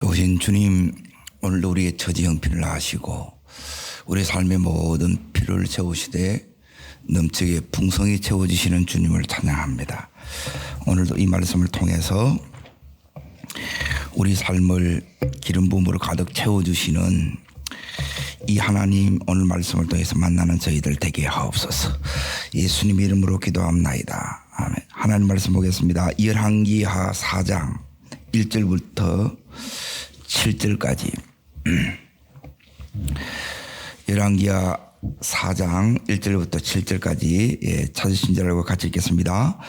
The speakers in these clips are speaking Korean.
오신 주님, 오늘도 우리의 처지 형편을 아시고 우리의 삶의 모든 필요를 채우시되 넘치게 풍성히 채워주시는 주님을 찬양합니다. 오늘도 이 말씀을 통해서 우리 삶을 기름 부음으로 가득 채워주시는 이 하나님, 오늘 말씀을 통해서 만나는 저희들 되게 하옵소서. 예수님 이름으로 기도합나이다. 아멘. 하나님 말씀 보겠습니다. 열왕기하 4장 1절부터 7절까지. 열왕기하 4장 1절부터 7절까지 찾으신 줄 알고 같이 읽겠습니다.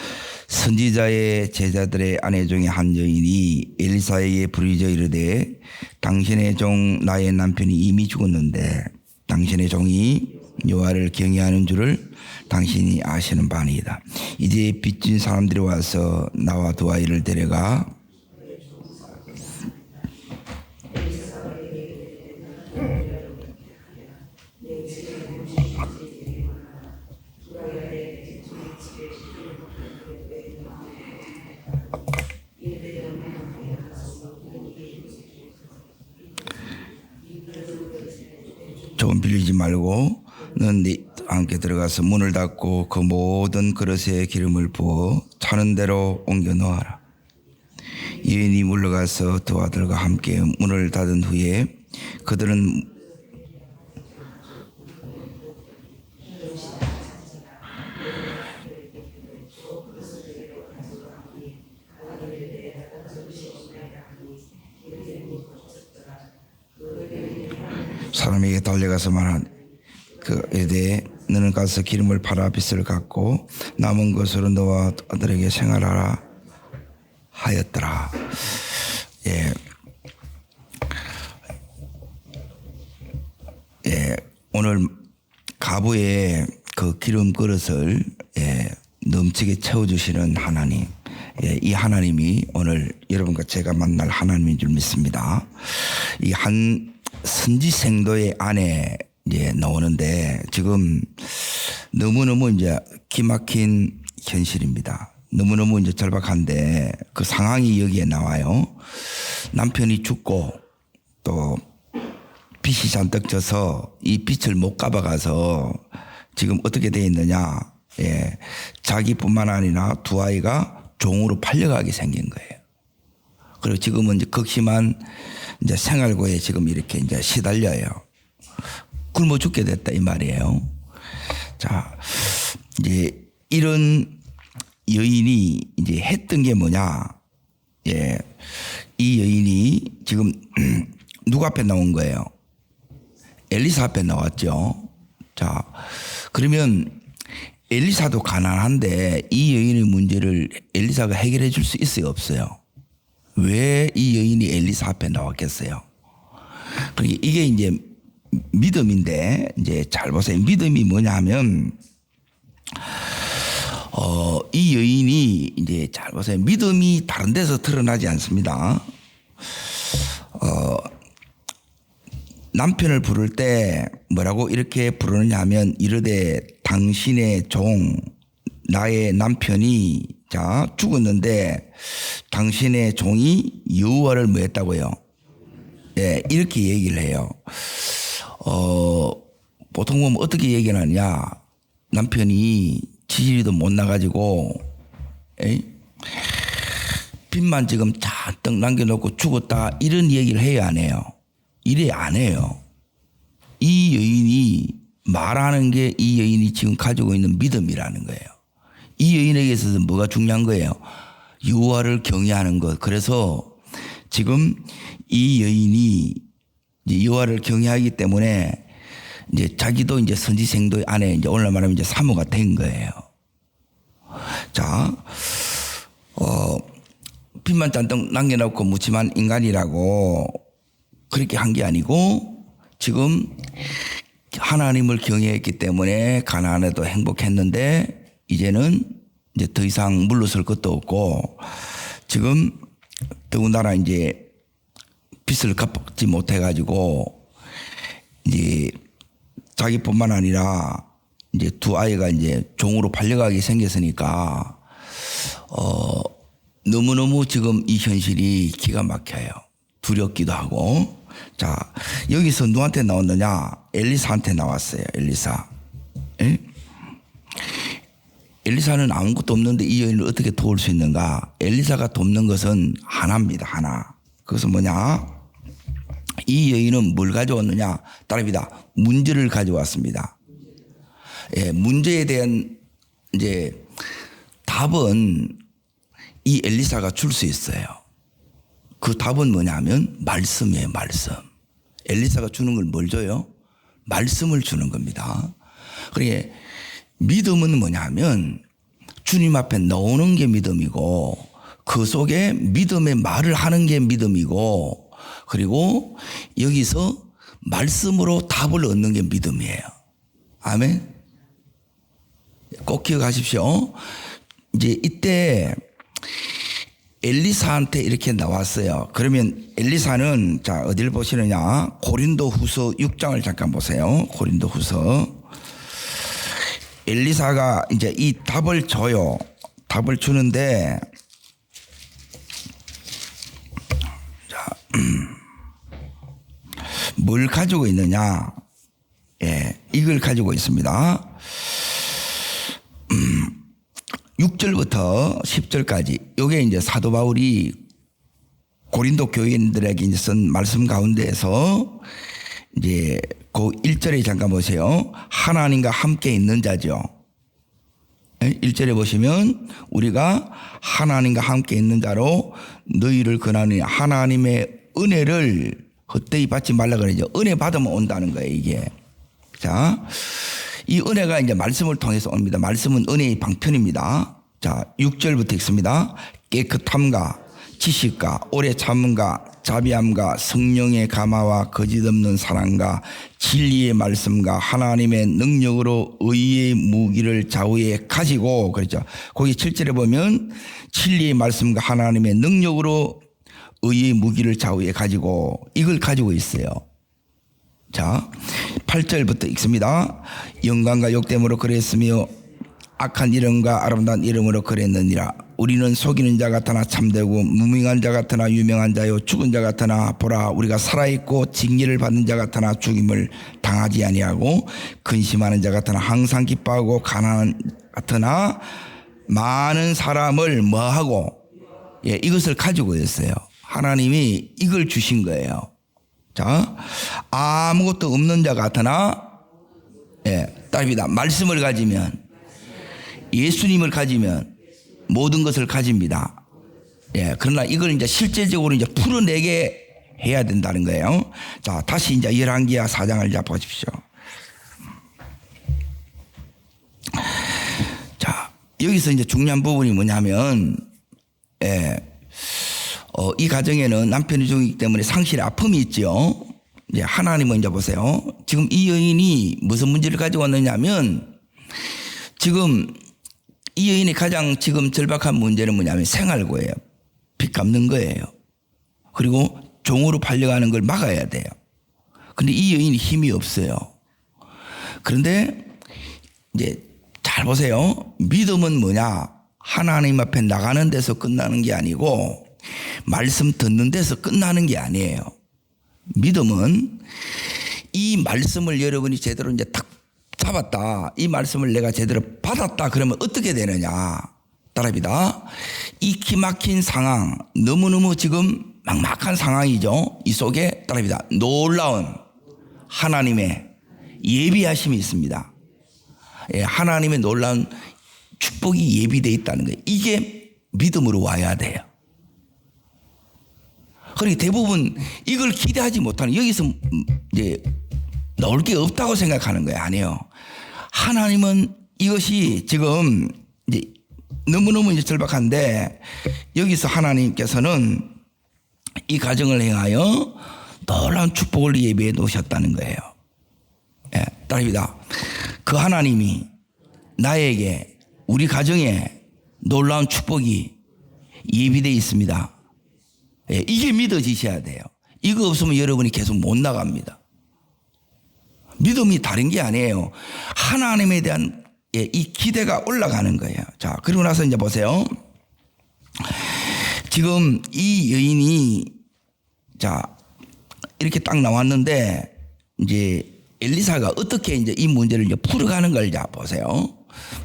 선지자의 제자들의 아내 중에 한 여인이 엘리사에게 부르짖어 이르되 당신의 종 나의 남편이 이미 죽었는데 당신의 종이 여호와를 경외하는 줄을 당신이 아시는 바니이다. 이제 빚진 사람들이 와서 나와 두 아이를 데려가 조금 빌리지 말고 넌 함께 들어가서 문을 닫고 그 모든 그릇에 기름을 부어 차는 대로 옮겨 놓아라. 여인이 물러가서 두 아들과 함께 문을 닫은 후에 그들은 사람에게 달려가서 말한 그에 대해 너는 가서 기름을 팔아 빚을 갚고 남은 것으로 너와 아들에게 생활하라 하였더라. 오늘 가부의 그 기름 그릇을 넘치게 채워주시는 하나님, 이 하나님이 오늘 여러분과 제가 만날 하나님인 줄 믿습니다. 이 한 선지생도의 안에 나오는데 지금 너무너무 이제 기막힌 현실입니다. 너무너무 이제 절박한데 그 상황이 여기에 나와요. 남편이 죽고 또 빚이 잔뜩 져서 이 빚을 못 갚아가서 지금 어떻게 되어 있느냐. 자기뿐만 아니라 두 아이가 종으로 팔려가게 생긴 거예요. 그리고 지금은 이제 극심한 이제 생활고에 지금 이렇게 이제 시달려요. 굶어 죽게 됐다 이 말이에요. 자, 이제 이런 여인이 이제 했던 게 뭐냐? 이 여인이 지금 누구 앞에 나온 거예요? 엘리사 앞에 나왔죠. 자, 그러면 엘리사도 가난한데 이 여인의 문제를 엘리사가 해결해 줄 수 있어요, 없어요? 왜 이 여인이 엘리사 앞에 나왔겠어요? 그러니까 이게 이제 믿음인데, 이제 잘 보세요. 믿음이 뭐냐 하면, 이 여인이 이제 잘 보세요. 믿음이 다른 데서 드러나지 않습니다. 남편을 부를 때 뭐라고 이렇게 부르느냐 하면 이르되 당신의 종, 나의 남편이 죽었는데 당신의 종이 여호와를 뭐 했다고요? 이렇게 얘기를 해요. 보통 보면 어떻게 얘기를 하느냐. 남편이 지지리도 못 나가지고 빚만 지금 잔뜩 남겨놓고 죽었다 이런 얘기를 해야 안 해요? 이래 안 해요. 이 여인이 말하는 게 이 여인이 지금 가지고 있는 믿음이라는 거예요. 이 여인에게 있어서 뭐가 중요한 거예요? 여호와를 경외하는 것. 그래서 지금 이 여인이 이제 여호와를 경외하기 때문에 이제 자기도 이제 선지생도 안에 이제 오늘 말하면 이제 사모가 된 거예요. 자, 빚만 잔뜩 남겨놓고 무침한 인간이라고 그렇게 한 게 아니고 지금 하나님을 경외했기 때문에 가나안에도 행복했는데 이제는 이제 더 이상 물러설 것도 없고 지금 더군다나 이제 빚을 갚지 못해가지고 이제 자기뿐만 아니라 이제 두 아이가 이제 종으로 팔려가게 생겼으니까 너무너무 지금 이 현실이 기가 막혀요. 두렵기도 하고. 자, 여기서 누구한테 나왔느냐? 엘리사한테 나왔어요. 엘리사. 에? 엘리사는 아무것도 없는데 이 여인을 어떻게 도울 수 있는가? 엘리사가 돕는 것은 하나입니다. 하나. 그것은 뭐냐? 이 여인은 뭘 가져왔느냐? 따라합니다. 문제를 가져왔습니다. 예, 문제에 대한 이제 답은 이 엘리사가 줄 수 있어요. 그 답은 뭐냐면 말씀이에요. 말씀. 엘리사가 주는 걸 뭘 줘요? 말씀을 주는 겁니다. 그러니까 믿음은 뭐냐면 주님 앞에 나오는 게 믿음이고 그 속에 믿음의 말을 하는 게 믿음이고 그리고 여기서 말씀으로 답을 얻는 게 믿음이에요. 아멘. 꼭 기억하십시오. 이제 이때 엘리사한테 이렇게 나왔어요. 그러면 엘리사는 자 어디를 보시느냐? 고린도후서 6장을 잠깐 보세요. 고린도후서. 엘리사가 이제 이 답을 줘요. 답을 주는데 자, 뭘 가지고 있느냐? 예, 이걸 가지고 있습니다. 6절부터 10절까지 요게 이제 사도 바울이 고린도 교인들에게 이제 쓴 말씀 가운데에서 이제 그 1절에 잠깐 보세요. 하나님과 함께 있는 자죠. 1절에 보시면 우리가 하나님과 함께 있는 자로 너희를 권하니 하나님의 은혜를 헛되이 받지 말라 그러죠. 은혜 받으면 온다는 거예요, 이게. 자, 이 은혜가 이제 말씀을 통해서 옵니다. 말씀은 은혜의 방편입니다. 자, 6절부터 읽습니다. 깨끗함과 지식과 오래 참음과 자비함과 성령의 감화와 거짓 없는 사랑과 진리의 말씀과 하나님의 능력으로 의의 무기를 좌우에 가지고 그렇죠. 거기 7절에 보면 진리의 말씀과 하나님의 능력으로 의의 무기를 좌우에 가지고 이걸 가지고 있어요. 자, 8절부터 읽습니다. 영광과 욕됨으로 그랬으며 악한 이름과 아름다운 이름으로 그랬느니라. 우리는 속이는 자 같으나 참되고 무명한 자 같으나 유명한 자요 죽은 자 같으나 보라 우리가 살아있고 징계를 받는 자 같으나 죽임을 당하지 아니하고 근심하는 자 같으나 항상 기뻐하고 가난한 같으나 많은 사람을 뭐하고 예, 이것을 가지고 있어요. 하나님이 이걸 주신 거예요. 자, 아무것도 없는 자 같으나 예, 답이다. 말씀을 가지면 예수님을 가지면 모든 것을 가집니다. 예, 그러나 이걸 이제 실제적으로 이제 풀어내게 해야 된다는 거예요. 자, 다시 이제 열왕기하 4장을 이제 보십시오. 자, 여기서 이제 중요한 부분이 뭐냐면, 예, 이 가정에는 남편이 죽이기 때문에 상실의 아픔이 있죠. 이제 하나님은 이제 보세요. 지금 이 여인이 무슨 문제를 가지고 왔느냐면, 지금 이 여인이 가장 지금 절박한 문제는 뭐냐면 생활고예요. 빚 갚는 거예요. 그리고 종으로 팔려가는 걸 막아야 돼요. 근데 이 여인이 힘이 없어요. 그런데 이제 잘 보세요. 믿음은 뭐냐? 하나님 앞에 나가는 데서 끝나는 게 아니고 말씀 듣는 데서 끝나는 게 아니에요. 믿음은 이 말씀을 여러분이 제대로 이제 딱 잡았다. 이 말씀을 내가 제대로 받았다. 그러면 어떻게 되느냐? 따라합니다. 이 기막힌 상황, 너무너무 지금 막막한 상황이죠. 이 속에 따라합니다. 놀라운 하나님의 예비하심이 있습니다. 예, 하나님의 놀라운 축복이 예비되어 있다는 거예요. 이게 믿음으로 와야 돼요. 그러니까 대부분 이걸 기대하지 못하는 여기서 이제 나올 게 없다고 생각하는 거예요. 아니에요. 하나님은 이것이 지금 이제 너무너무 이제 절박한데 여기서 하나님께서는 이 가정을 행하여 놀라운 축복을 예비해 놓으셨다는 거예요. 예, 따라합니다. 그 하나님이 나에게 우리 가정에 놀라운 축복이 예비되어 있습니다. 예, 이게 믿어지셔야 돼요. 이거 없으면 여러분이 계속 못 나갑니다. 믿음이 다른 게 아니에요. 하나님에 대한 이 기대가 올라가는 거예요. 자, 그리고 나서 이제 보세요. 지금 이 여인이 자, 이렇게 딱 나왔는데 이제 엘리사가 어떻게 이제 이 문제를 이제 풀어가는 걸 자 보세요.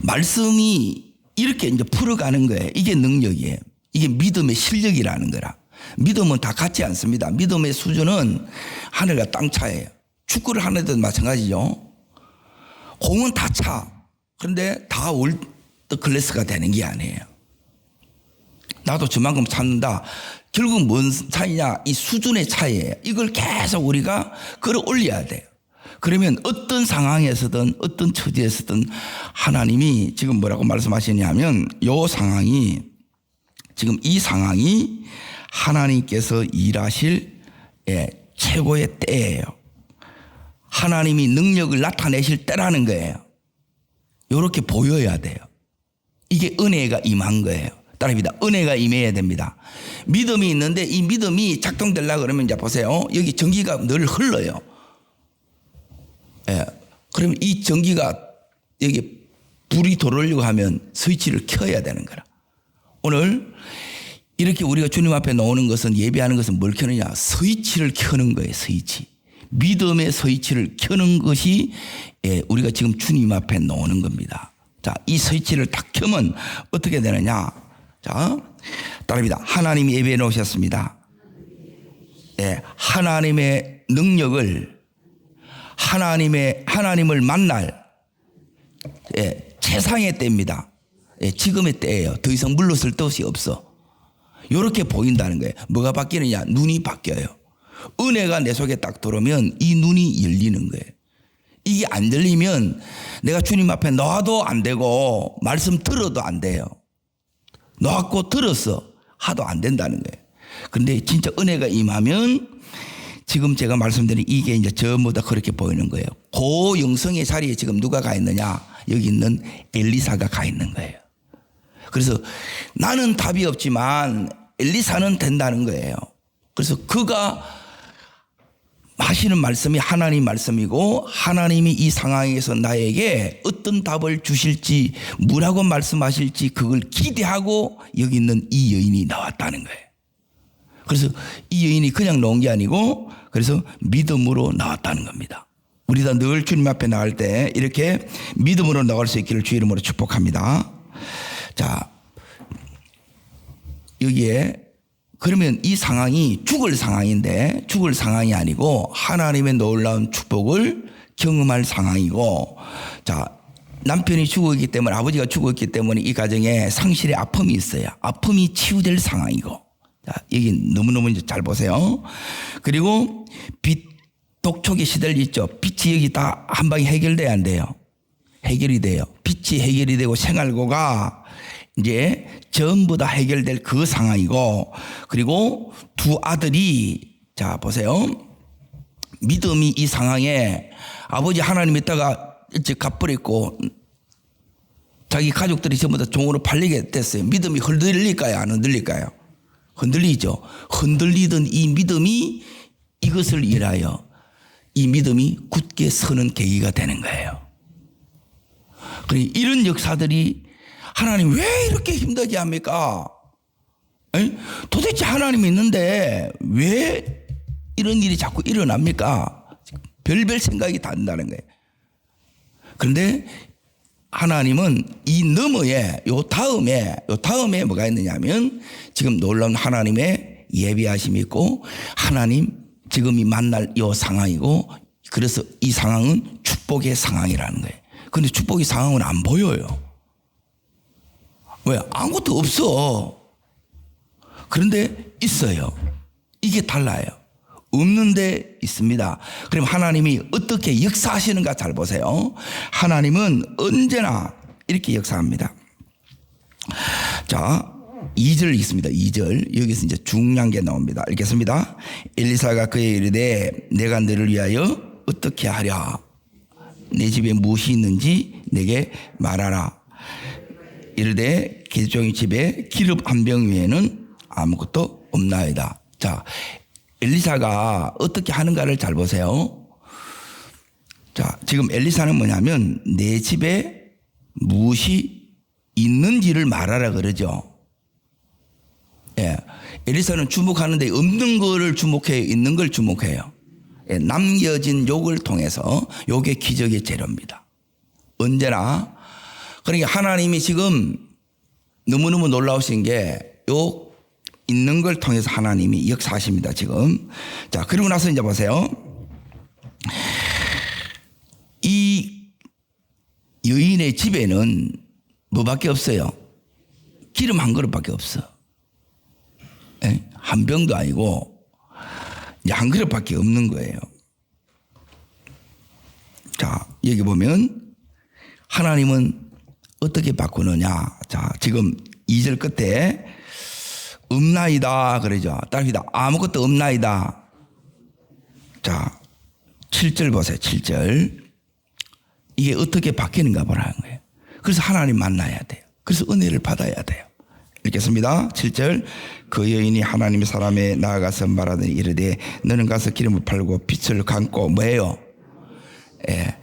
말씀이 이렇게 이제 풀어가는 거예요. 이게 능력이에요. 이게 믿음의 실력이라는 거라. 믿음은 다 같지 않습니다. 믿음의 수준은 하늘과 땅 차이에요. 축구를 하는 데도 마찬가지죠. 공은 다 차. 그런데 다 월드 클래스가 되는 게 아니에요. 나도 저만큼 찾는다. 결국 뭔 차이냐? 이 수준의 차이예요. 이걸 계속 우리가 끌어올려야 돼요. 그러면 어떤 상황에서든 어떤 처지에서든 하나님이 지금 뭐라고 말씀하시냐면 이 상황이 지금 이 상황이 하나님께서 일하실 최고의 때예요. 하나님이 능력을 나타내실 때라는 거예요. 이렇게 보여야 돼요. 이게 은혜가 임한 거예요. 따라합니다. 은혜가 임해야 됩니다. 믿음이 있는데 이 믿음이 작동되려고 그러면 이제 보세요. 여기 전기가 늘 흘러요. 그러면 이 전기가 여기 불이 들어오려고 하면 스위치를 켜야 되는 거라. 오늘 이렇게 우리가 주님 앞에 나오는 것은 예배하는 것은 뭘 켜느냐? 스위치를 켜는 거예요. 스위치. 믿음의 스위치를 켜는 것이 우리가 지금 주님 앞에 나오는 겁니다. 자, 이 스위치를 딱 켜면 어떻게 되느냐? 자, 따라합니다. 하나님이 예배해 놓으셨습니다. 하나님의 능력을 하나님을 만날 최상의 때입니다. 지금의 때예요. 더 이상 물러설 것이 없어. 이렇게 보인다는 거예요. 뭐가 바뀌느냐? 눈이 바뀌어요. 은혜가 내 속에 딱 들어오면 이 눈이 열리는 거예요. 이게 안 열리면 내가 주님 앞에 나와도 안 되고 말씀 들어도 안 돼요. 나왔고 들었어 하도 안 된다는 거예요. 그런데 진짜 은혜가 임하면 지금 제가 말씀드린 이게 이제 전부 다 그렇게 보이는 거예요. 그 영성의 자리에 지금 누가 가 있느냐? 여기 있는 엘리사가 가 있는 거예요. 그래서 나는 답이 없지만 엘리사는 된다는 거예요. 그래서 그가 하시는 말씀이 하나님 말씀이고 하나님이 이 상황에서 나에게 어떤 답을 주실지 뭐라고 말씀하실지 그걸 기대하고 여기 있는 이 여인이 나왔다는 거예요. 그래서 이 여인이 그냥 나온 게 아니고 그래서 믿음으로 나왔다는 겁니다. 우리가 늘 주님 앞에 나갈 때 이렇게 믿음으로 나갈 수 있기를 주 이름으로 축복합니다. 자, 여기에 그러면 이 상황이 죽을 상황인데 죽을 상황이 아니고 하나님의 놀라운 축복을 경험할 상황이고, 자, 남편이 죽었기 때문에 아버지가 죽었기 때문에 이 가정에 상실의 아픔이 있어요. 아픔이 치유될 상황이고, 자, 여기 너무너무 이제 잘 보세요. 그리고 빛 독촉에 시달리죠. 빛이 여기 다 한 방에 해결돼야 안 돼요. 해결이 돼요. 빛이 해결이 되고 생활고가 이제 전부 다 해결될 그 상황이고, 그리고 두 아들이 자 보세요. 믿음이 이 상황에 아버지 하나님 있다가 일찍 갚버렸고 자기 가족들이 전부 다 종으로 팔리게 됐어요. 믿음이 흔들릴까요? 안 흔들릴까요? 흔들리죠. 흔들리던 이 믿음이 이것을 일하여 이 믿음이 굳게 서는 계기가 되는 거예요. 이런 역사들이 하나님 왜 이렇게 힘들게 합니까? 에이? 도대체 하나님이 있는데 왜 이런 일이 자꾸 일어납니까? 별별 생각이 다 든다는 거예요. 그런데 하나님은 이 너머에 요 다음에 뭐가 있느냐면 지금 놀라운 하나님의 예비하심이 있고 하나님 지금이 만날 이 상황이고, 그래서 이 상황은 축복의 상황이라는 거예요. 그런데 축복의 상황은 안 보여요. 왜? 아무것도 없어. 그런데 있어요. 이게 달라요. 없는데 있습니다. 그럼 하나님이 어떻게 역사하시는가 잘 보세요. 하나님은 언제나 이렇게 역사합니다. 자, 2절 있습니다. 2절. 여기서 이제 중요한 게 나옵니다. 읽겠습니다. 엘리사가 그에게 이르되 내가 너를 위하여 어떻게 하랴? 내 집에 무엇이 있는지 내게 말하라. 이르되 개종의 집에 기름 한 병 외에는 아무것도 없나이다. 자, 엘리사가 어떻게 하는가를 잘 보세요. 자, 지금 엘리사는 뭐냐면 내 집에 무엇이 있는지를 말하라 그러죠. 예. 엘리사는 주목하는데 없는 거를 주목해요? 있는 걸 주목해요? 예, 남겨진 욕을 통해서 요게 기적의 재료입니다. 언제나. 그러니까 하나님이 지금 너무너무 놀라우신 게 요 있는 걸 통해서 하나님이 역사하십니다, 지금. 자, 그러고 나서 이제 보세요. 이 여인의 집에는 뭐밖에 없어요? 기름 한 그릇밖에 없어. 예? 한 병도 아니고 한 그릇밖에 없는 거예요. 자, 여기 보면 하나님은 어떻게 바꾸느냐. 자, 지금 2절 끝에 없나이다 그러죠. 따릅니다. 아무것도 없나이다. 자, 7절 보세요. 7절. 이게 어떻게 바뀌는가 보라는 거예요. 그래서 하나님 만나야 돼요. 그래서 은혜를 받아야 돼요. 읽겠습니다. 7절. 그 여인이 하나님의 사람에 나아가서 말하더니 이르되 너는 가서 기름을 팔고 빛을 감고 뭐예요? 예,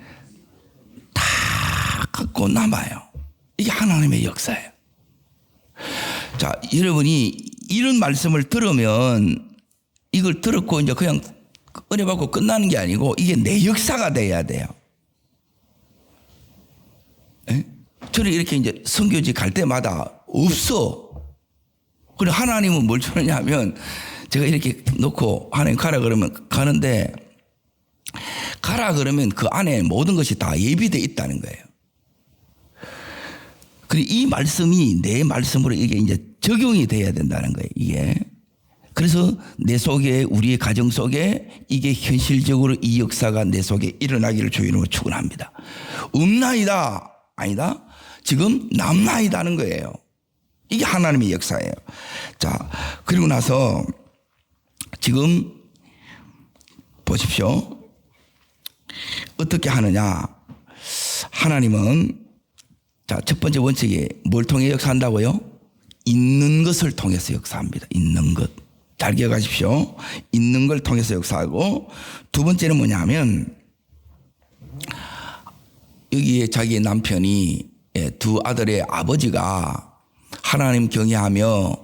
다 갖고 남아요. 이게 하나님의 역사예요. 자, 여러분이 이런 말씀을 들으면 이걸 들었고 이제 그냥 은혜 받고 끝나는 게 아니고 이게 내 역사가 돼야 돼요. 예? 저는 이렇게 이제 선교지 갈 때마다 없어. 그리고 하나님은 뭘 주느냐 하면 제가 이렇게 놓고 하나님 가라 그러면 가는데 가라 그러면 그 안에 모든 것이 다 예비되어 있다는 거예요. 그리고 이 말씀이 내 말씀으로 이게 이제 적용이 돼야 된다는 거예요, 이게. 그래서 내 속에, 우리의 가정 속에 이게 현실적으로 이 역사가 내 속에 일어나기를 주님으로 축원합니다. 없나이다. 아니다. 지금 남나이다는 거예요. 이게 하나님의 역사예요. 자, 그리고 나서 지금 보십시오. 어떻게 하느냐. 하나님은 자, 첫 번째 원칙이 뭘 통해 역사한다고요? 있는 것을 통해서 역사합니다. 있는 것. 잘 기억하십시오. 있는 걸 통해서 역사하고 두 번째는 뭐냐면 여기에 자기 남편이 두 아들의 아버지가 하나님 경외하며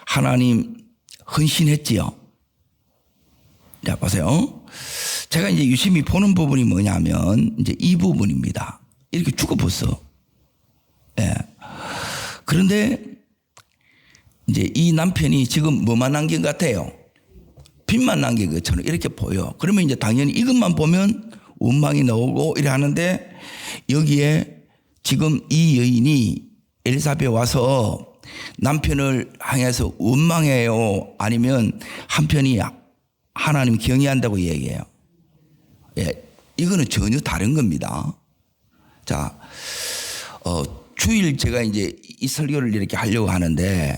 하나님 헌신했지요. 자, 보세요. 제가 이제 유심히 보는 부분이 뭐냐면 이제 이 부분입니다. 이렇게 죽어봤어. 예. 그런데 이제 이 남편이 지금 뭐만 남긴 것 같아요? 빚만 남긴 것처럼 이렇게 보여. 그러면 이제 당연히 이것만 보면 원망이 나오고 이래 하는데 여기에 지금 이 여인이 엘리사벳 와서 남편을 향해서 원망해요? 아니면 한편이 하나님 경외한다고 얘기해요? 예. 이거는 전혀 다른 겁니다. 자, 주일 제가 이제 이 설교를 이렇게 하려고 하는데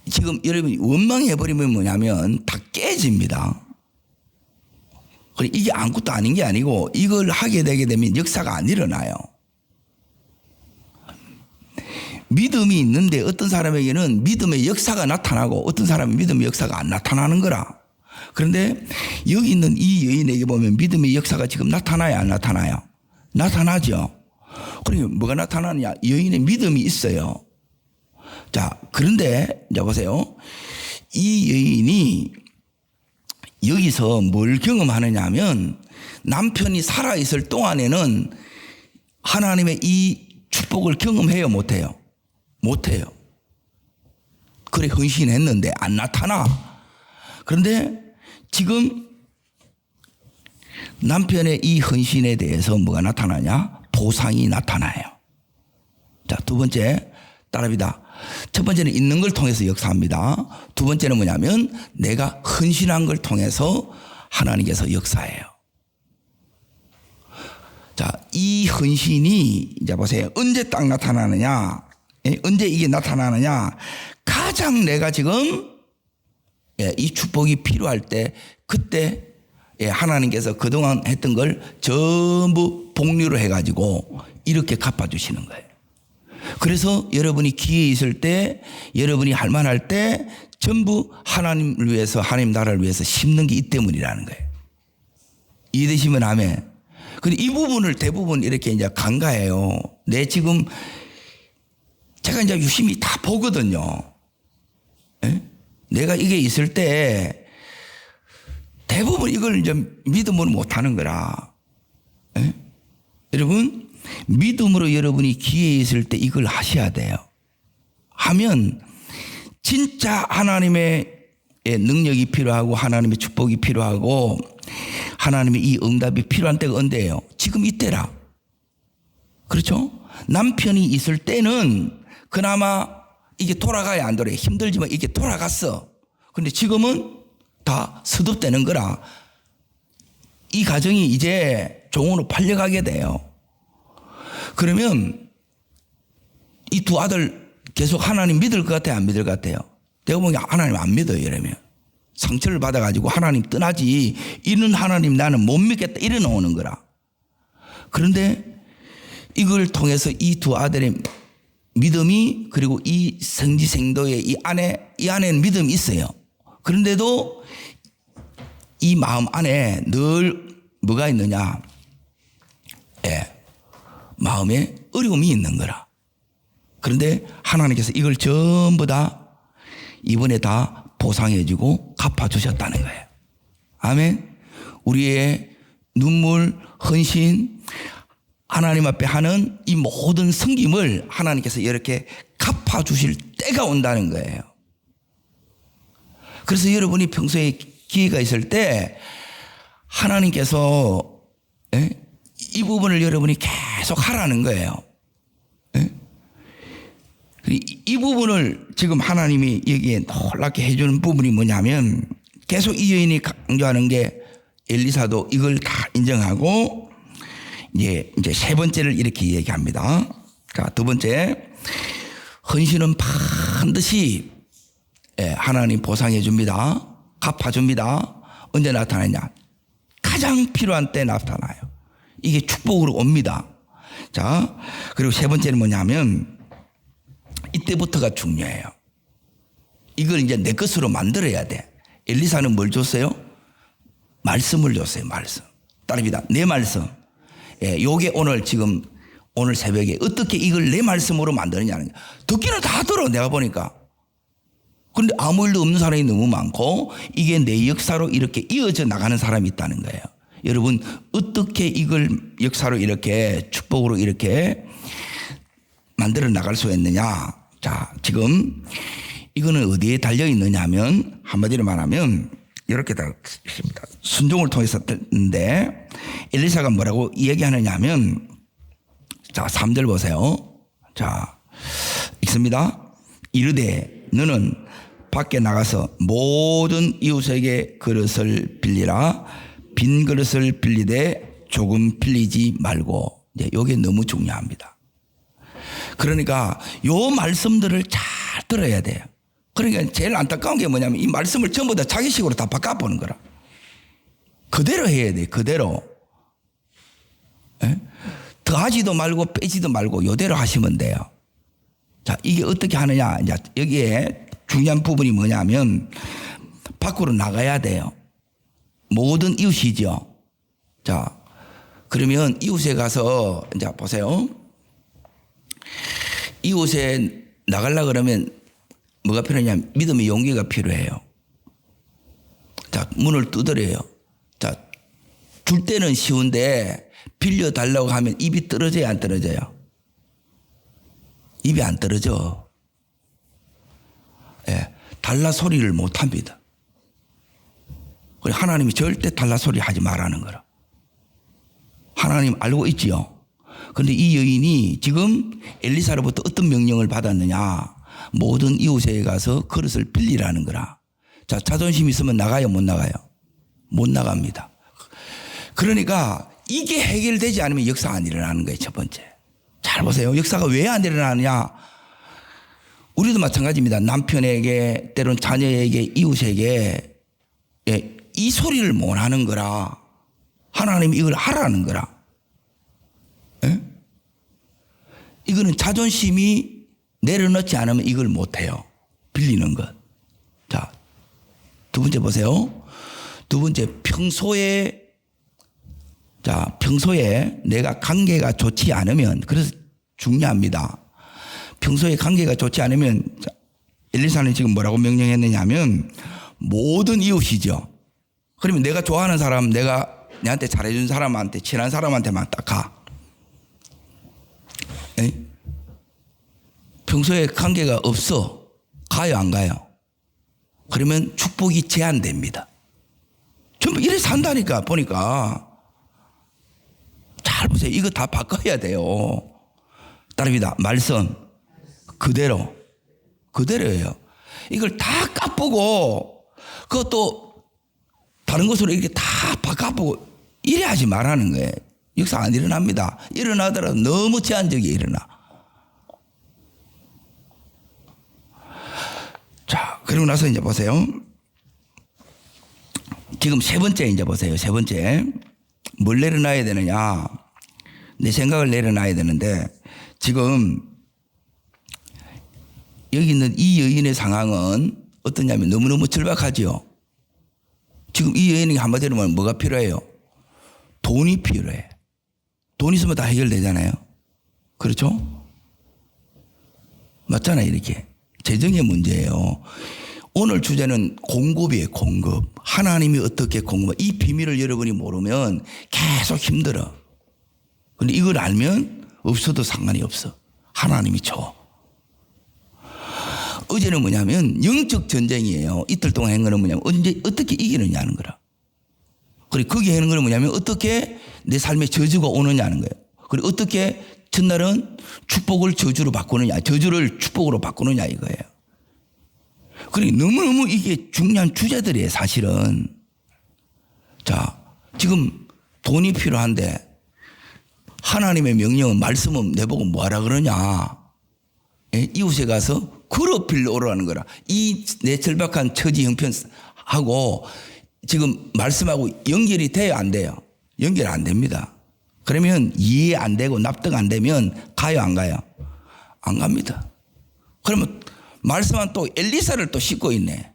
지금 여러분이 원망해버리면 뭐냐면 다 깨집니다. 이게 아무것도 아닌 게 아니고 이걸 하게 되게 되면 역사가 안 일어나요. 믿음이 있는데 어떤 사람에게는 믿음의 역사가 나타나고 어떤 사람은 믿음의 역사가 안 나타나는 거라. 그런데 여기 있는 이 여인에게 보면 믿음의 역사가 지금 나타나요, 안 나타나요? 나타나죠. 그러니 뭐가 나타나느냐? 여인의 믿음이 있어요. 자, 그런데 이제 보세요. 이 여인이 여기서 뭘 경험하느냐 하면 남편이 살아있을 동안에는 하나님의 이 축복을 경험해요, 못해요? 못해요. 그래 헌신했는데 안 나타나. 그런데 지금 남편의 이 헌신에 대해서 뭐가 나타나냐? 보상이 나타나요. 자, 두 번째 따라합니다. 첫 번째는 있는 걸 통해서 역사합니다. 두 번째는 뭐냐면 내가 헌신한 걸 통해서 하나님께서 역사해요. 자, 이 헌신이 이제 보세요. 언제 딱 나타나느냐? 언제 이게 나타나느냐? 가장 내가 지금 이 축복이 필요할 때 그때 하나님께서 그동안 했던 걸 전부 복류로 해가지고 이렇게 갚아주시는 거예요. 그래서 여러분이 기회 있을 때 여러분이 할 만할 때 전부 하나님을 위해서 하나님 나라를 위해서 심는 게 이 때문이라는 거예요. 이해되시면 아멘. 근데 이 부분을 대부분 이렇게 이제 간과해요. 내 지금 제가 이제 유심히 다 보거든요. 예? 내가 이게 있을 때 대부분 이걸 이제 믿음으로 못하는 거라. 예? 여러분, 믿음으로 여러분이 기회에 있을 때 이걸 하셔야 돼요. 하면 진짜 하나님의 능력이 필요하고 하나님의 축복이 필요하고 하나님의 이 응답이 필요한 때가 언제예요? 지금 이때라. 그렇죠? 남편이 있을 때는 그나마 이게 돌아가야 안 돌아요. 힘들지만 이게 돌아갔어. 근데 지금은 다 스톱되는 거라. 이 가정이 이제 종으로 팔려가게 돼요. 그러면 이 두 아들 계속 하나님 믿을 것 같아요? 안 믿을 것 같아요? 내가 보기엔 하나님 안 믿어요. 이러면 상처를 받아가지고 하나님 떠나지, 이런 하나님 나는 못 믿겠다 이래 나오는 거라. 그런데 이걸 통해서 이 두 아들의 믿음이, 그리고 이 성지생도의 이 안에는 믿음이 있어요. 그런데도 이 마음 안에 늘 뭐가 있느냐? 마음에 어려움이 있는 거라. 그런데 하나님께서 이걸 전부 다 이번에 다 보상해주고 갚아주셨다는 거예요. 아멘. 우리의 눈물, 헌신, 하나님 앞에 하는 이 모든 섬김을 하나님께서 이렇게 갚아주실 때가 온다는 거예요. 그래서 여러분이 평소에 기회가 있을 때 하나님께서 이 부분을 여러분이 계속 하라는 거예요. 이 부분을 지금 하나님이 여기에 놀랍게 해주는 부분이 뭐냐면, 계속 이 여인이 강조하는 게 엘리사도 이걸 다 인정하고 이제 세 번째를 이렇게 얘기합니다. 자, 두 번째, 헌신은 반드시 하나님 보상해 줍니다. 갚아 줍니다. 언제 나타나냐? 가장 필요한 때 나타나요. 이게 축복으로 옵니다. 자, 그리고 세 번째는 뭐냐면 이때부터가 중요해요. 이걸 이제 내 것으로 만들어야 돼. 엘리사는 뭘 줬어요? 말씀을 줬어요. 말씀. 따릅니다. 내 말씀. 요게 오늘 새벽에 어떻게 이걸 내 말씀으로 만드느냐는, 듣기는 다 들어 내가 보니까. 그런데 아무 일도 없는 사람이 너무 많고 이게 내 역사로 이렇게 이어져 나가는 사람이 있다는 거예요. 여러분, 어떻게 이걸 역사로 이렇게 축복으로 이렇게 만들어 나갈 수 있느냐? 자, 지금 이거는 어디에 달려 있느냐 하면, 한마디로 말하면 이렇게 다 있습니다. 순종을 통해서 했는데 엘리사가 뭐라고 얘기하느냐 하면, 자, 3절 보세요. 자, 읽습니다. 이르되 너는 밖에 나가서 모든 이웃에게 그릇을 빌리라. 빈 그릇을 빌리되 조금 빌리지 말고. 이제 이게 너무 중요합니다. 그러니까 요 말씀들을 잘 들어야 돼요. 그러니까 제일 안타까운 게 뭐냐면 이 말씀을 전부 다 자기식으로 다 바꿔보는 거라. 그대로 해야 돼. 그대로. 더하지도 말고 빼지도 말고 요대로 하시면 돼요. 자, 이게 어떻게 하느냐? 이제 여기에 중요한 부분이 뭐냐면 밖으로 나가야 돼요. 모든 이웃이죠. 자, 그러면 이웃에 가서 이제 보세요. 이웃에 나가려고 그러면 뭐가 필요하냐면 믿음의 용기가 필요해요. 자, 문을 두드려요. 자, 줄 때는 쉬운데 빌려달라고 하면 입이 떨어져야 안 떨어져요? 입이 안 떨어져. 달라 소리를 못 합니다. 하나님이 절대 달라 소리 하지 말라는 거라. 하나님 알고 있지요. 그런데 이 여인이 지금 엘리사로부터 어떤 명령을 받았느냐? 모든 이웃에 가서 그릇을 빌리라는 거라. 자, 자존심 있으면 나가요, 못 나가요? 못 나갑니다. 그러니까 이게 해결되지 않으면 역사 안 일어나는 거예요. 첫 번째. 잘 보세요. 역사가 왜 안 일어나느냐? 우리도 마찬가지입니다. 남편에게, 때론 자녀에게, 이웃에게 이 소리를 못 하는 거라. 하나님이 이걸 하라는 거라. 이거는 자존심이 내려놓지 않으면 이걸 못 해요. 빌리는 것. 자, 두 번째 보세요. 두 번째, 평소에 내가 관계가 좋지 않으면, 그래서 중요합니다. 평소에 관계가 좋지 않으면 엘리사는 지금 뭐라고 명령했느냐 하면 모든 이웃이죠. 그러면 내가 좋아하는 사람, 내가 내한테 잘해준 사람한테, 친한 사람한테만 딱 가. 에? 평소에 관계가 없어. 가요, 안 가요? 그러면 축복이 제한됩니다. 전부 이래 산다니까, 보니까. 잘 보세요. 이거 다 바꿔야 돼요. 따릅니다. 말씀. 그대로예요. 이걸 다 까보고, 그것도 다른 것으로 이렇게 다 바꿔보고, 이래 하지 말라는 거예요. 역사 안 일어납니다. 일어나더라도 너무 제한적이에 일어나. 자, 그리고 나서 이제 보세요. 지금 세 번째 이제 보세요. 세 번째. 뭘 내려놔야 되느냐. 내 생각을 내려놔야 되는데, 지금 여기 있는 이 여인의 상황은 어떠냐면 너무너무 절박하죠. 지금 이 여인이 한마디로 말하면 뭐가 필요해요? 돈이 필요해. 돈 있으면 다 해결되잖아요. 그렇죠? 맞잖아요. 이렇게. 재정의 문제예요. 오늘 주제는 공급이에요. 공급. 하나님이 어떻게 공급해. 이 비밀을 여러분이 모르면 계속 힘들어. 근데 이걸 알면 없어도 상관이 없어. 하나님이 줘. 어제는 뭐냐면 영적 전쟁이에요. 이틀 동안 한 거는 뭐냐면 언제 어떻게 이기느냐 하는 거라. 그리고 거기 하는 거는 뭐냐면 어떻게 내 삶에 저주가 오느냐 하는 거예요. 그리고 어떻게 첫날은 축복을 저주로 바꾸느냐, 저주를 축복으로 바꾸느냐 이거예요. 그러니까 너무너무 이게 중요한 주제들이에요, 사실은. 자, 지금 돈이 필요한데 하나님의 명령은 말씀은 내보고 뭐하라 그러냐. 예? 이웃에 가서 그룹 빌려 오라는 거라. 이 내 절박한 처지 형편하고 지금 말씀하고 연결이 돼야 안 돼요? 연결 안 됩니다. 그러면 이해 안 되고 납득 안 되면 가요, 안 가요? 안 갑니다. 그러면 말씀한 또 엘리사를 또 싣고 있네.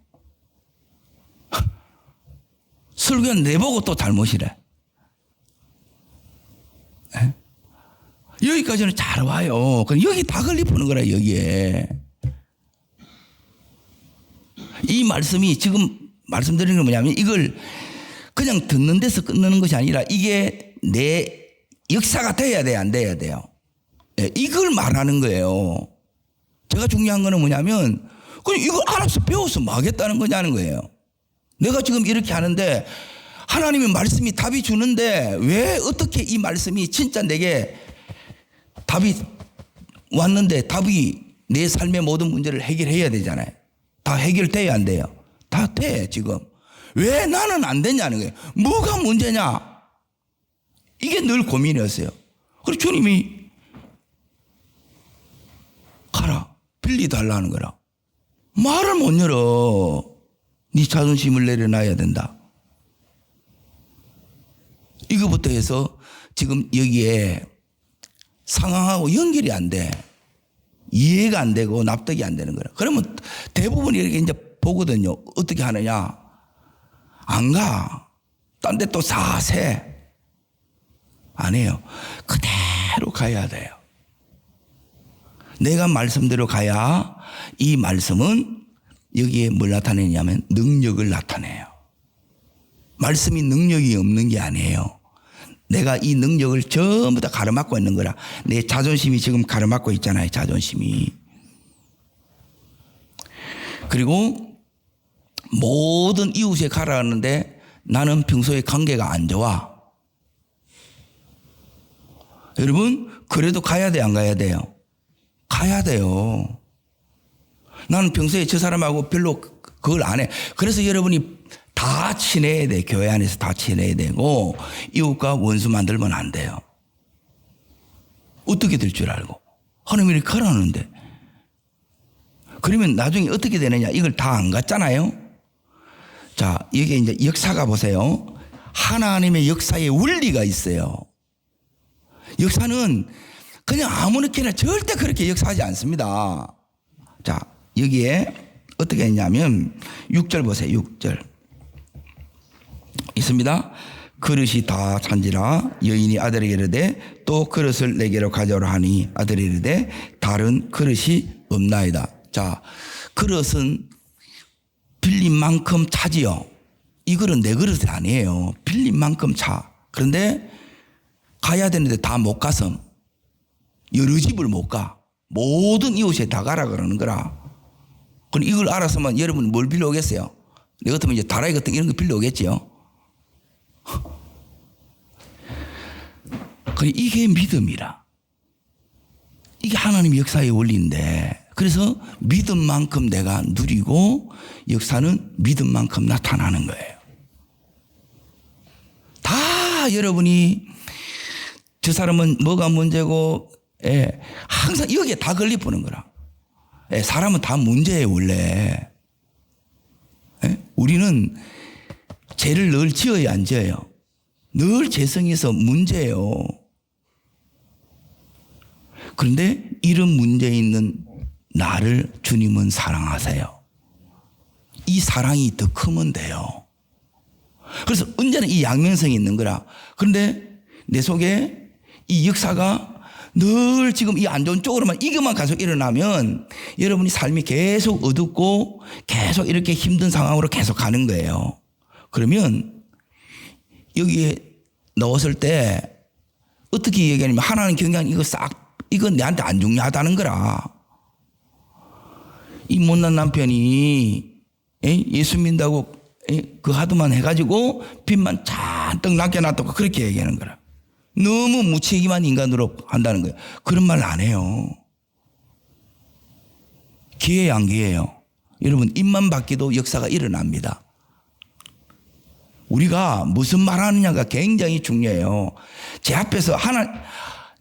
설교는 내보고 또 잘못이래. 에? 여기까지는 잘 와요. 그럼 여기 다 걸리푸는 거라, 여기에. 이 말씀이 지금 말씀드리는 건 뭐냐면 이걸 그냥 듣는 데서 끝나는 것이 아니라 이게 내 역사가 돼야 돼, 안 돼야 돼요? 예, 이걸 말하는 거예요. 제가 중요한 거는 뭐냐면 그냥 이걸 알아서 배워서 뭐 하겠다는 거냐는 거예요. 내가 지금 이렇게 하는데 하나님의 말씀이 답이 주는데 왜 어떻게 이 말씀이 진짜 내게 답이 왔는데 답이 내 삶의 모든 문제를 해결해야 되잖아요. 다 해결돼야 안 돼요? 다 돼, 지금. 왜 나는 안 되냐는 거예요. 뭐가 문제냐? 이게 늘 고민이었어요. 그래서 주님이 가라, 빌리달라는 거라. 말을 못 열어. 네 자존심을 내려놔야 된다. 이거부터 해서 지금 여기에 상황하고 연결이 안 돼. 이해가 안 되고 납득이 안 되는 거라. 그러면 대부분 이렇게 이제 보거든요. 어떻게 하느냐? 안 가. 딴 데 또 사세. 안 해요. 그대로 가야 돼요. 내가 말씀대로 가야 이 말씀은 여기에 뭘 나타내냐면 능력을 나타내요. 말씀이 능력이 없는 게 아니에요. 내가 이 능력을 전부 다 가로막고 있는 거라. 내 자존심이 지금 가로막고 있잖아요. 자존심이. 그리고 모든 이웃에 가라는데 나는 평소에 관계가 안 좋아. 여러분 그래도 가야 돼, 안 가야 돼요? 가야 돼요. 나는 평소에 저 사람하고 별로 그걸 안 해. 그래서 여러분이 다 친해야 돼. 교회 안에서 다 친해야 되고 이웃과 원수 만들면 안 돼요. 어떻게 될 줄 알고. 하나님이 이렇게 가라는데. 그러면 나중에 어떻게 되느냐. 이걸 다 안 갔잖아요. 자, 여기 이제 역사가 보세요. 하나님의 역사의 원리가 있어요. 역사는 그냥 아무렇게나 절대 그렇게 역사하지 않습니다. 자, 여기에 어떻게 했냐면 6절 보세요. 6절 있습니다. 그릇이 다 찬지라 여인이 아들에게 이르되 또 그릇을 내게로 가져오라 하니 아들이 이르되 다른 그릇이 없나이다. 자, 그릇은 빌린 만큼 차지요. 이 그릇은 내 그릇이 아니에요. 빌린 만큼 차. 그런데 가야 되는데 다 못 가서 여러 집을 못 가. 모든 이웃에 다 가라 그러는 거라. 그럼 이걸 알았으면 여러분 뭘 빌려오겠어요? 내 같으면 이제 다라이 같은 이런 거 빌려오겠지요. 이게 믿음이라. 이게 하나님 역사의 원리인데, 그래서 믿음만큼 내가 누리고 역사는 믿음만큼 나타나는 거예요. 다 여러분이 저 사람은 뭐가 문제고, 예, 항상 여기에 다 걸려보는 거라. 예, 사람은 다 문제예요, 원래. 예? 우리는 죄를 늘 지어야 안 지어요. 늘 죄성에서 문제예요. 그런데 이런 문제 있는 나를 주님은 사랑하세요. 이 사랑이 더 크면 돼요. 그래서 언제나 이 양면성이 있는 거라. 그런데 내 속에 이 역사가 늘 지금 이 안 좋은 쪽으로만 이것만 계속 일어나면 여러분이 삶이 계속 어둡고 계속 이렇게 힘든 상황으로 계속 가는 거예요. 그러면 여기에 넣었을 때 어떻게 얘기하냐면 하나님 경계하는 이건 내한테 안 중요하다는 거라. 이 못난 남편이 예수 믿는다고 그 하도만 해가지고 빚만 잔뜩 낚여놨다고 그렇게 얘기하는 거라. 너무 무책임한 인간으로 한다는 거예요. 그런 말 안 해요. 기회야 안 기회예요. 여러분 입만 바뀌도 역사가 일어납니다. 우리가 무슨 말하느냐가 굉장히 중요해요. 제 앞에서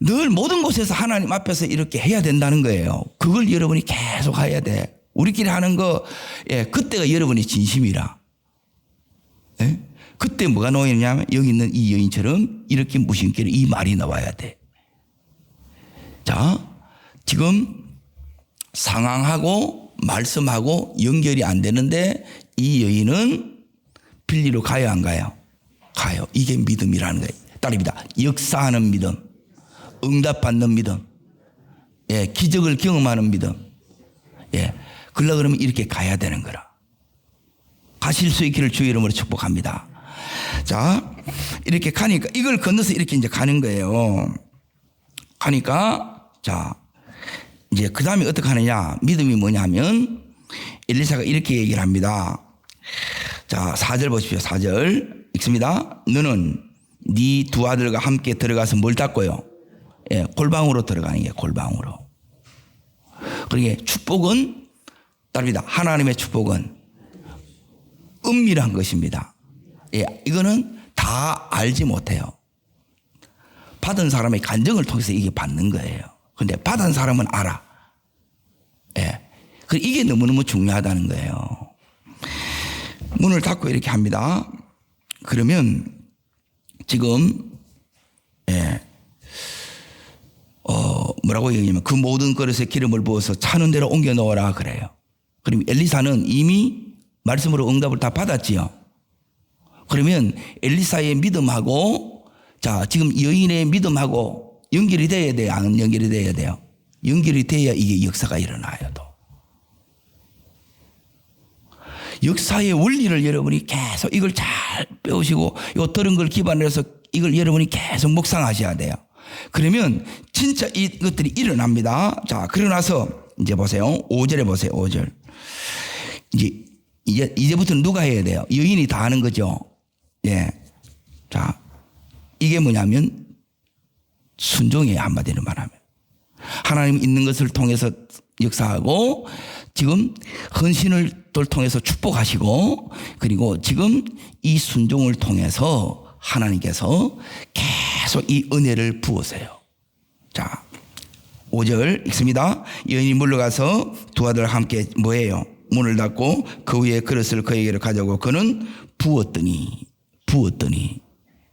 늘 모든 곳에서 하나님 앞에서 이렇게 해야 된다는 거예요. 그걸 여러분이 계속 해야 돼. 우리끼리 하는 거, 예, 그때가 여러분의 진심이라. 예? 그때 뭐가 나오냐면 여기 있는 이 여인처럼 이렇게 무심결에 이 말이 나와야 돼. 자, 지금 상황하고 말씀하고 연결이 안 되는데 이 여인은 빌리로 가요 안 가요? 가요. 이게 믿음이라는 거예요. 따릅니다. 역사하는 믿음, 응답받는 믿음, 예, 기적을 경험하는 믿음. 예, 그러려고 그러면 이렇게 가야 되는 거라. 가실 수 있기를 주의 이름으로 축복합니다. 자, 이렇게 가니까 이걸 건너서 이렇게 이제 가는 거예요. 가니까 자, 이제 그 다음에 어떻게 하느냐? 믿음이 뭐냐면 엘리사가 이렇게 얘기를 합니다. 자, 4절 보십시오. 4절 읽습니다. 너는 네 두 아들과 함께 들어가서 뭘 닦고요? 예, 골방으로 들어가는 게 골방으로. 그러니까 축복은 따릅니다. 하나님의 축복은 은밀한 것입니다. 예, 이거는 다 알지 못해요. 받은 사람의 간증을 통해서 이게 받는 거예요. 근데 받은 사람은 알아. 예. 이게 너무너무 중요하다는 거예요. 문을 닫고 이렇게 합니다. 그러면 지금, 예, 뭐라고 얘기하냐면 그 모든 그릇에 기름을 부어서 차는 대로 옮겨 놓으라 그래요. 그럼 엘리사는 이미 말씀으로 응답을 다 받았지요. 그러면 엘리사의 믿음하고 자, 지금 여인의 믿음하고 연결이 돼야 돼요? 안 연결이 돼야 돼요? 연결이 돼야 이게 역사가 일어나요. 또. 역사의 원리를 여러분이 계속 이걸 잘 배우시고 요 들은 걸 기반으로 해서 이걸 여러분이 계속 묵상하셔야 돼요. 그러면 진짜 이것들이 일어납니다. 자, 그러고 나서 이제 보세요. 5절에 보세요. 5절. 이제부터는 누가 해야 돼요? 여인이 다 하는 거죠. 예. 자, 이게 뭐냐면 순종이에요. 한마디로 말하면. 하나님 있는 것을 통해서 역사하고 지금 헌신을 통해서 축복하시고 그리고 지금 이 순종을 통해서 하나님께서 계속 이 은혜를 부으세요. 자, 5절 읽습니다. 여인이 물러가서 두 아들과 함께 뭐예요? 문을 닫고 그 위에 그릇을 그에게로 가져오고 그는 부었더니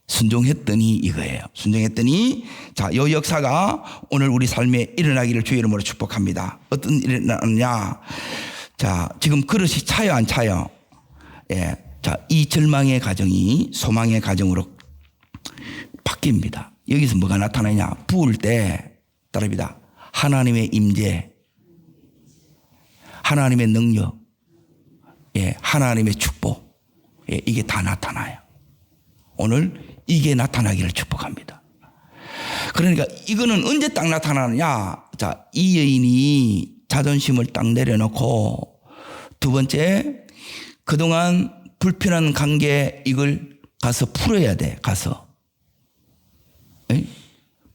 순종했더니 이거예요. 순종했더니 자, 이 역사가 오늘 우리 삶에 일어나기를 주의 이름으로 축복합니다. 어떤 일이 일어나느냐? 자, 지금 그릇이 차요 안 차요? 예. 자, 이 절망의 가정이 소망의 가정으로 바뀝니다. 여기서 뭐가 나타나냐? 부을 때 따릅니다. 하나님의 임재, 하나님의 능력, 예, 하나님의 축복, 예, 이게 다 나타나요. 오늘 이게 나타나기를 축복합니다. 그러니까 이거는 언제 딱 나타나느냐? 자, 이 여인이 자존심을 딱 내려놓고, 두 번째, 그동안 불편한 관계 이걸 가서 풀어야 돼. 가서 에?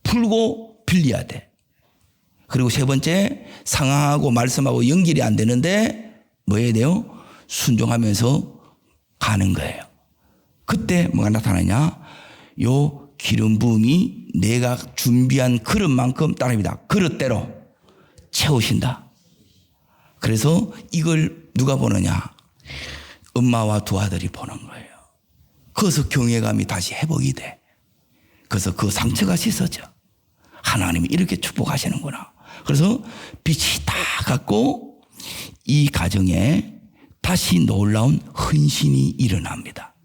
풀고 빌려야 돼. 그리고 세 번째, 상황하고 말씀하고 연결이 안 되는데 뭐 해야 돼요? 순종하면서 가는 거예요. 그때 뭐가 나타나냐? 요 기름 부음이 내가 준비한 그릇만큼 따릅니다. 그릇대로 채우신다. 그래서 이걸 누가 보느냐? 엄마와 두 아들이 보는 거예요. 그래서 경외감이 다시 회복이 돼. 그래서 그 상처가 씻어져. 하나님이 이렇게 축복하시는구나. 그래서 빛이 다 갔고 이 가정에 다시 놀라운 헌신이 일어납니다.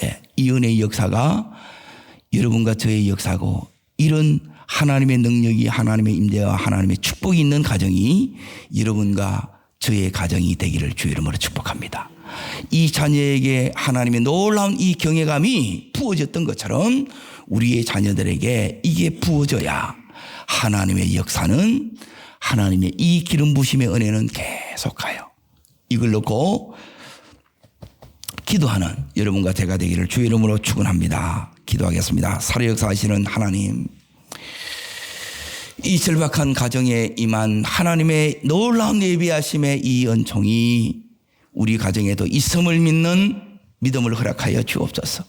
예, 이 은혜의 역사가 여러분과 저의 역사고, 이런 하나님의 능력이, 하나님의 임재와 하나님의 축복이 있는 가정이 여러분과 저의 가정이 되기를 주의 이름으로 축복합니다. 이 자녀에게 하나님의 놀라운 이 경외감이 부어졌던 것처럼 우리의 자녀들에게 이게 부어져야 하나님의 역사는, 하나님의 이 기름 부심의 은혜는 계속 가요. 이걸 놓고 기도하는 여러분과 제가 되기를 주의 이름으로 축원합니다. 기도하겠습니다. 살아 역사하시는 하나님, 이 절박한 가정에 임한 하나님의 놀라운 예비하심의 이 은총이 우리 가정에도 있음을 믿는 믿음을 허락하여 주옵소서.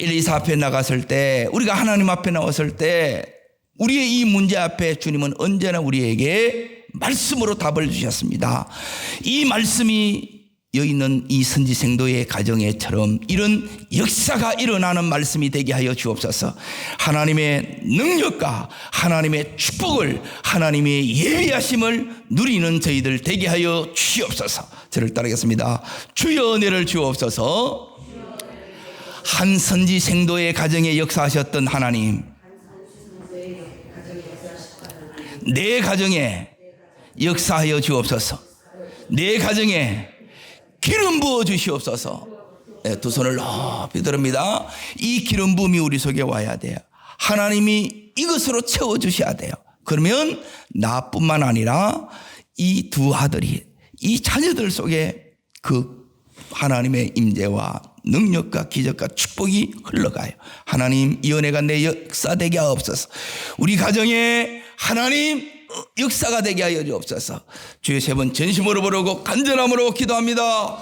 1, 2, 4 앞에 나갔을 때, 우리가 하나님 앞에 나왔을 때 우리의 이 문제 앞에 주님은 언제나 우리에게 말씀으로 답을 주셨습니다. 이 말씀이 여기 있는 이 선지생도의 가정에처럼 이런 역사가 일어나는 말씀이 되게 하여 주옵소서. 하나님의 능력과 하나님의 축복을, 하나님의 예비하심을 누리는 저희들 되게 하여 주옵소서. 저를 따르겠습니다. 주여 은혜를 주옵소서. 한 선지생도의 가정에 역사하셨던 하나님, 내 가정에 역사하여 주옵소서. 내 가정에 기름 부어 주시옵소서. 네, 두 손을 높이 들읍니다. 이 기름 부음이 우리 속에 와야 돼요. 하나님이 이것으로 채워 주셔야 돼요. 그러면 나뿐만 아니라 이 두 아들이, 이 자녀들 속에 그 하나님의 임재와 능력과 기적과 축복이 흘러가요. 하나님, 이 은혜가 내 역사되게 하옵소서. 우리 가정에 하나님 역사가 되게 하여 주옵소서. 주의 세 번 전심으로 부르고 간절함으로 기도합니다.